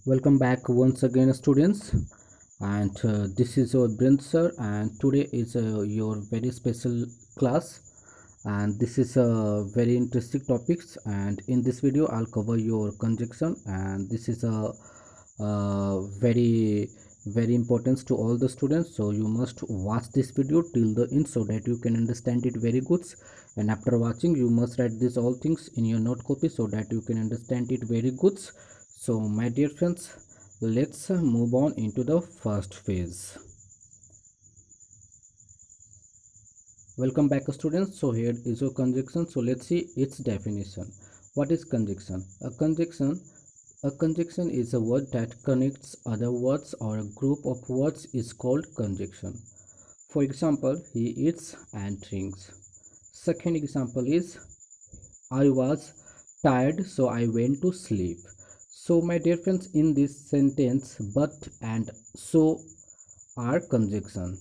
Welcome back once again, students. And this is your Brent sir, and today is your very special class. And this is a very interesting topics. And in this video, I'll cover your conjunction, and this is a very important to all the students. So you must watch this video till the end so that you can understand it very good. And after watching, you must write these all things in your note copy so that you can understand it very good. So my dear friends, let's move on into the first phase. Welcome back, students. So here is your conjunction. So let's see its definition. What is conjunction? A conjunction is a word that connects other words or a group of words is called conjunction. For example, he eats and drinks. Second example is I was tired, so I went to sleep. So my dear friends, in this sentence, but and so are conjunction.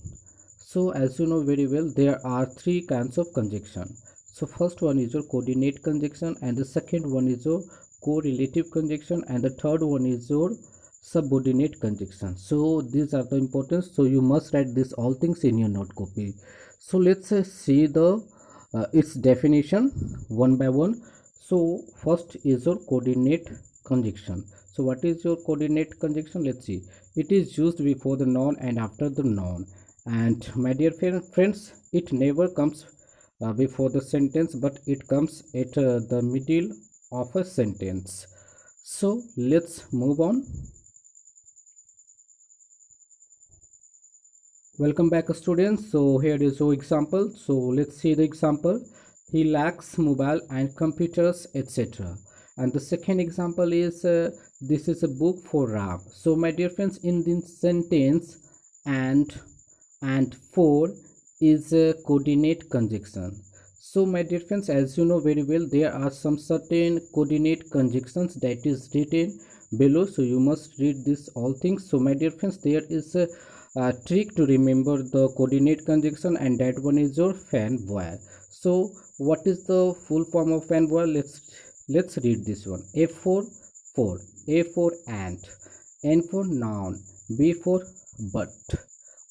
So as you know very well, there are three kinds of conjunction. So first one is your coordinate conjunction, and the second one is your correlative conjunction, and the third one is your subordinate conjunction. So these are the important, so you must write this all things in your note copy. So let's see the its definition one by one. So first is your coordinate conjunction. So what is your coordinate conjunction? Let's see. It is used before the noun and after the noun. And my dear friends, it never comes before the sentence, but it comes at the middle of a sentence. So let's move on. Welcome back, students. So here is your example. So let's see the example. He lacks mobile and computers, etc. And the second example is this is a book for Ram. So my dear friends, in this sentence, and for is a coordinate conjunction. So my dear friends, as you know very well, there are some certain coordinate conjunctions that is written below, so you must read this all things. So my dear friends, there is a trick to remember the coordinate conjunction, and that one is your fanboy. So what is the full form of fanboy? Let's read this one. For, A for ant, N for noun, B for but,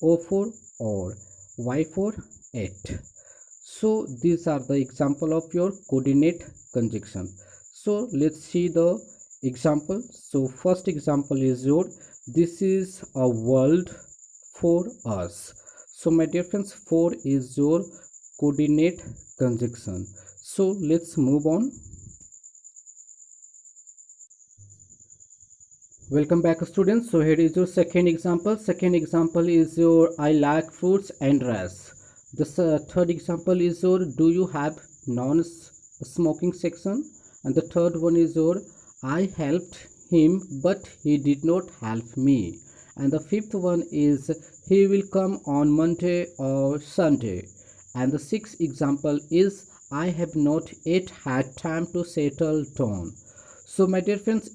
O for or, Y for it. So these are the example of your coordinate conjunction. So let's see the example. So first example is your this is a world for us. So my dear friends, for is your coordinate conjunction. So let's move on. Welcome back, students. So here is your second example. Second example is your I like fruits and rice. This third example is your do you have non-smoking section, and the third one is your I helped him but he did not help me, and the fifth one is he will come on Monday or Sunday, and the sixth example is I have not yet had time to settle down. So my dear friends,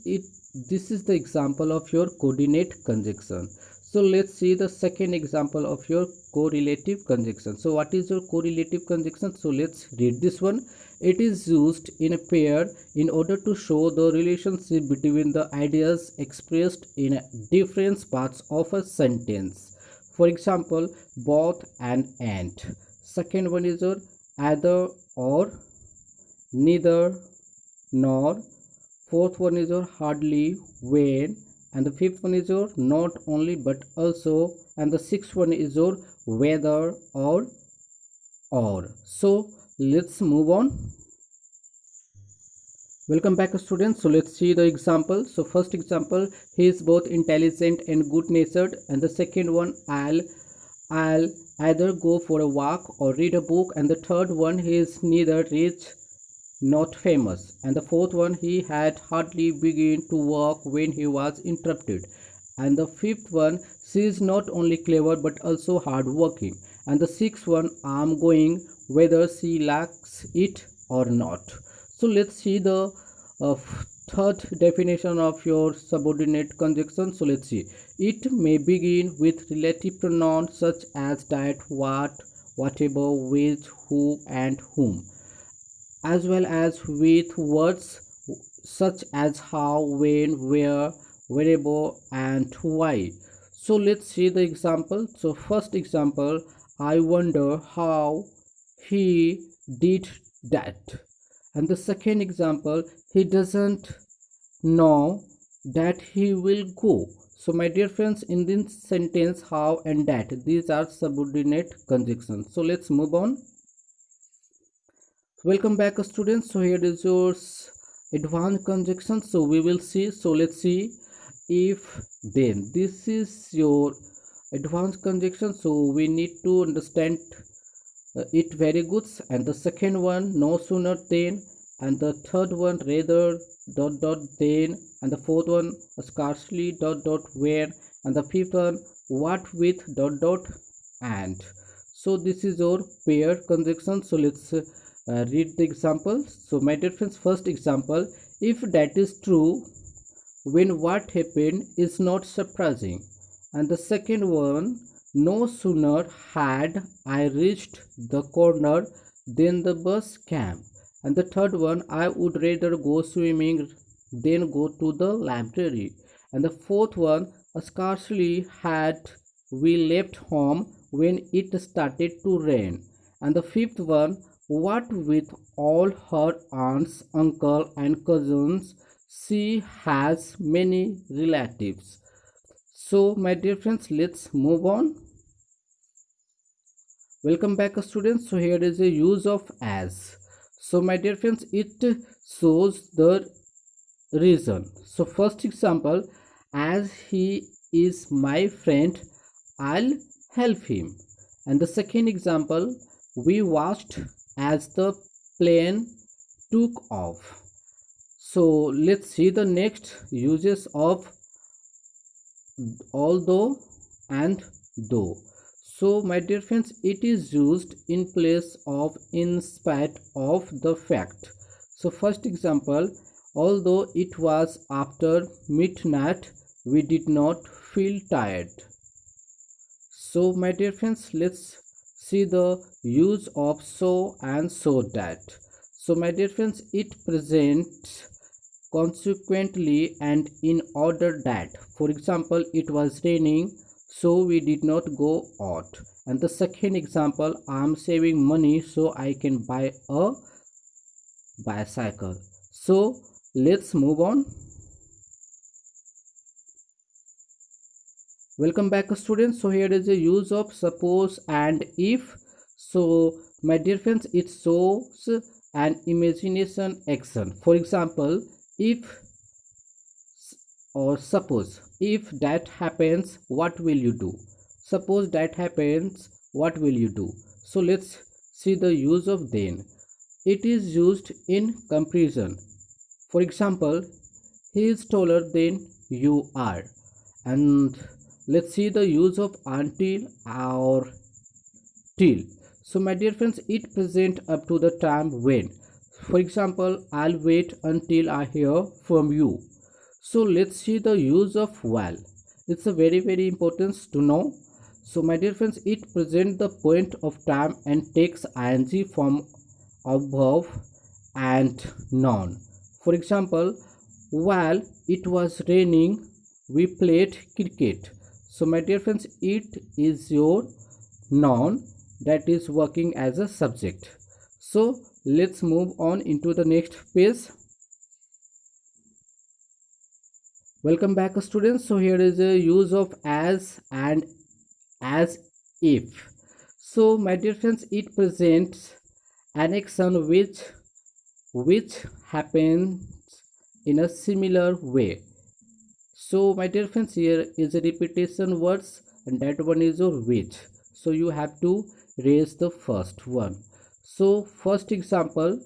this is the example of your coordinate conjunction. So let's see the second example of your correlative conjunction. So what is your correlative conjunction? So let's read this one. It is used in a pair in order to show the relationship between the ideas expressed in different parts of a sentence. For example, both and. Second one is your either or, neither nor. Fourth one is your hardly, when, and the fifth one is your not only but also, and the sixth one is your whether or. So let's move on. Welcome back, students. So let's see the example. So first example, he is both intelligent and good natured, and the second one, I'll either go for a walk or read a book, and the third one, he is neither rich not famous, and the fourth one, he had hardly begun to work when he was interrupted, and the fifth one, she is not only clever but also hardworking, and the sixth one, I'm going whether she likes it or not. So let's see the uh, third definition of your subordinate conjunction. So let's see. It may begin with relative pronouns such as that, what, whatever, which, who, and whom, as well as with words such as how, when, where, wherever, and why. So let's see the example. So first example, I wonder how he did that. And the second example, he doesn't know that he will go. So my dear friends, in this sentence, how and that, these are subordinate conjunctions. So let's move on. Welcome back students. So here is your advanced conjunction. So we will see. So let's see. If then, this is your advanced conjunction. So we need to understand it very good. And the second one, no sooner than, and the third one, rather dot dot then, and the fourth one, scarcely dot dot where, and the fifth one, what with dot dot and. So this is your pair conjunction. So let's read the example. So my dear friends, first example, if that is true, when what happened is not surprising. And the second one, no sooner had I reached the corner than the bus came. And the third one, I would rather go swimming than go to the library. And the fourth one, scarcely had we left home when it started to rain. And the fifth one, what with all her aunts, uncle, and cousins, she has many relatives. So my dear friends, let's move on. Welcome back students. So here is a use of as. So my dear friends, it shows the reason. So first example, as he is my friend, I'll help him. And the second example, we watched as the plane took off. So let's see the next uses of although and though. So my dear friends, it is used in place of in spite of the fact. So first example, although it was after midnight, we did not feel tired. So my dear friends, let's see the use of so and so that. So my dear friends, it presents consequently and in order that. For example, it was raining, so we did not go out. And the second example, I am saving money so I can buy a bicycle. So let's move on. Welcome back students. So here is a use of suppose and if. So my dear friends, it shows an imagination action. For example, if or suppose, if that happens, what will you do? Suppose that happens, what will you do? So let's see the use of then. It is used in comparison. For example, he is taller than you are. And let's see the use of until or till. So my dear friends, it present up to the time when. For example, I'll wait until I hear from you. So let's see the use of while. It's a very important to know. So my dear friends, it presents the point of time and takes ing from above and noun. For example, while it was raining, we played cricket. So my dear friends, it is your noun that is working as a subject. So let's move on into the next page. Welcome back students. So here is a use of as and as if. So my dear friends, it presents an action which happens in a similar way. So my dear friends, here is a repetition words and that one is your which. So you have to raise the first one. So first example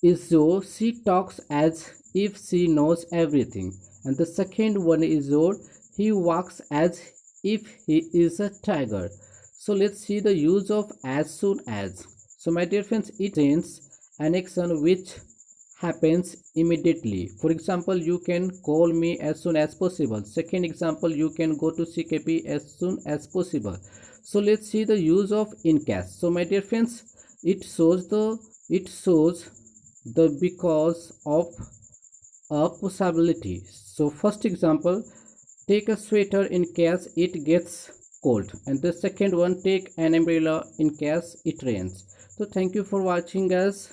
is your she talks as if she knows everything. And the second one is your he walks as if he is a tiger. So let's see the use of as soon as. So my dear friends, it means an action which happens immediately. For example, you can call me as soon as possible. Second example, you can go to CKP as soon as possible. So let's see the use of in case. So my dear friends, it shows the because of a possibility. So first example, take a sweater in case it gets cold, and the second one, take an umbrella in case it rains. So thank you for watching, guys.